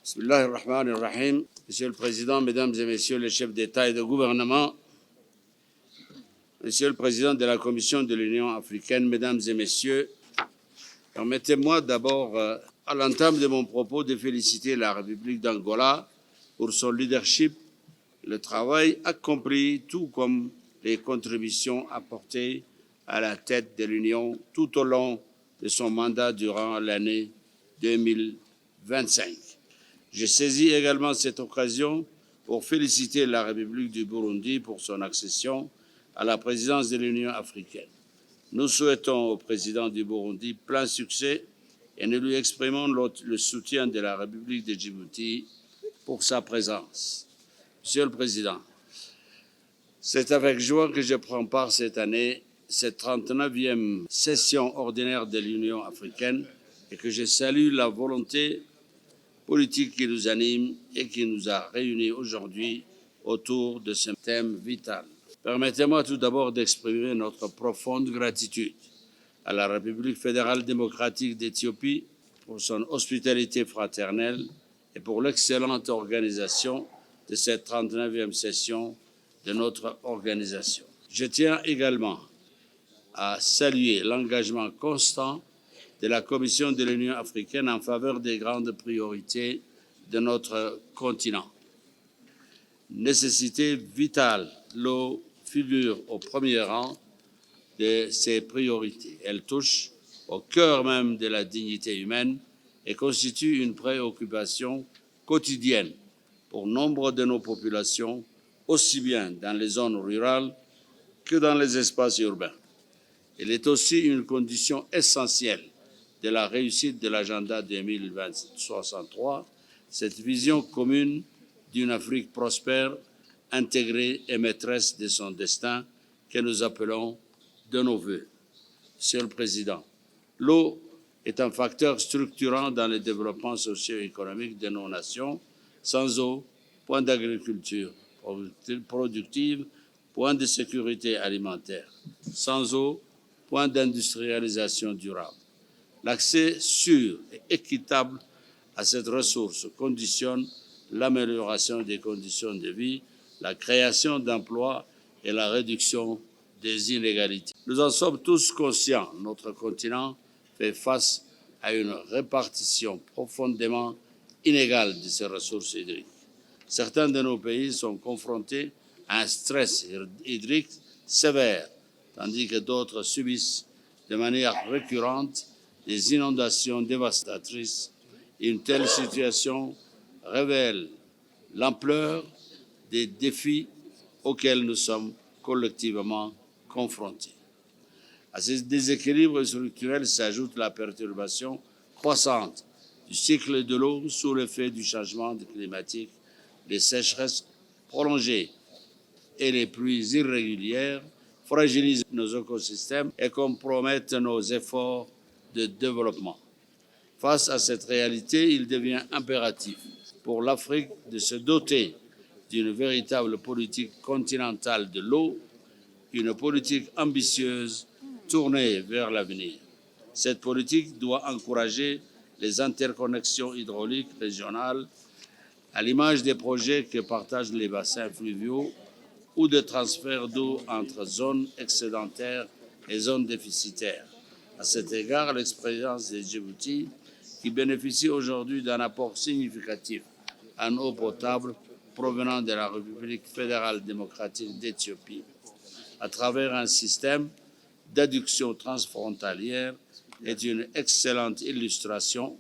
Bismillahirrahmanirrahim. Monsieur le Président, Mesdames et Messieurs les chefs d'État et de gouvernement, Monsieur le Président de la Commission de l'Union africaine, Mesdames et Messieurs, permettez-moi d'abord, à l'entame de mon propos, de féliciter la République d'Angola pour son leadership, le travail accompli, tout comme les contributions apportées à la tête de l'Union tout au long de son mandat durant l'année 2025. J'ai saisi également cette occasion pour féliciter la République du Burundi pour son accession à la présidence de l'Union africaine. Nous souhaitons au président du Burundi plein succès et nous lui exprimons le soutien de la République de Djibouti pour sa présence. Monsieur le Président, c'est avec joie que je prends part cette année, cette 39e session ordinaire de l'Union africaine et que je salue la volonté politique qui nous anime et qui nous a réunis aujourd'hui autour de ce thème vital. Permettez-moi tout d'abord d'exprimer notre profonde gratitude à la République fédérale démocratique d'Éthiopie pour son hospitalité fraternelle et pour l'excellente organisation de cette 39e session de notre organisation. Je tiens également à saluer l'engagement constant de la Commission de l'Union africaine en faveur des grandes priorités de notre continent. Nécessité vitale, l'eau figure au premier rang de ces priorités. Elle touche au cœur même de la dignité humaine et constitue une préoccupation quotidienne pour nombre de nos populations, aussi bien dans les zones rurales que dans les espaces urbains. Elle est aussi une condition essentielle de la réussite de l'agenda 2063, cette vision commune d'une Afrique prospère, intégrée et maîtresse de son destin que nous appelons de nos vœux. Monsieur le Président, l'eau est un facteur structurant dans le développement socio-économique de nos nations. Sans eau, point d'agriculture productive, point de sécurité alimentaire. Sans eau, point d'industrialisation durable. L'accès sûr et équitable à cette ressource conditionne l'amélioration des conditions de vie, la création d'emplois et la réduction des inégalités. Nous en sommes tous conscients, notre continent fait face à une répartition profondément inégale de ces ressources hydriques. Certains de nos pays sont confrontés à un stress hydrique sévère, tandis que d'autres subissent de manière récurrente des inondations dévastatrices. Une telle situation révèle l'ampleur des défis auxquels nous sommes collectivement confrontés. À ces déséquilibres structurels s'ajoute la perturbation croissante du cycle de l'eau sous l'effet du changement climatique, les sécheresses prolongées et les pluies irrégulières fragilisent nos écosystèmes et compromettent nos efforts de développement. Face à cette réalité, il devient impératif pour l'Afrique de se doter d'une véritable politique continentale de l'eau, une politique ambitieuse tournée vers l'avenir. Cette politique doit encourager les interconnexions hydrauliques régionales à l'image des projets que partagent les bassins fluviaux ou de transfert d'eau entre zones excédentaires et zones déficitaires. À cet égard, l'expérience de Djibouti, qui bénéficie aujourd'hui d'un apport significatif en eau potable provenant de la République fédérale démocratique d'Éthiopie, à travers un système d'adduction transfrontalière, est une excellente illustration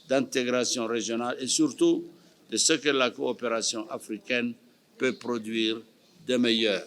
d'intégration régionale et surtout de ce que la coopération africaine peut produire de meilleur.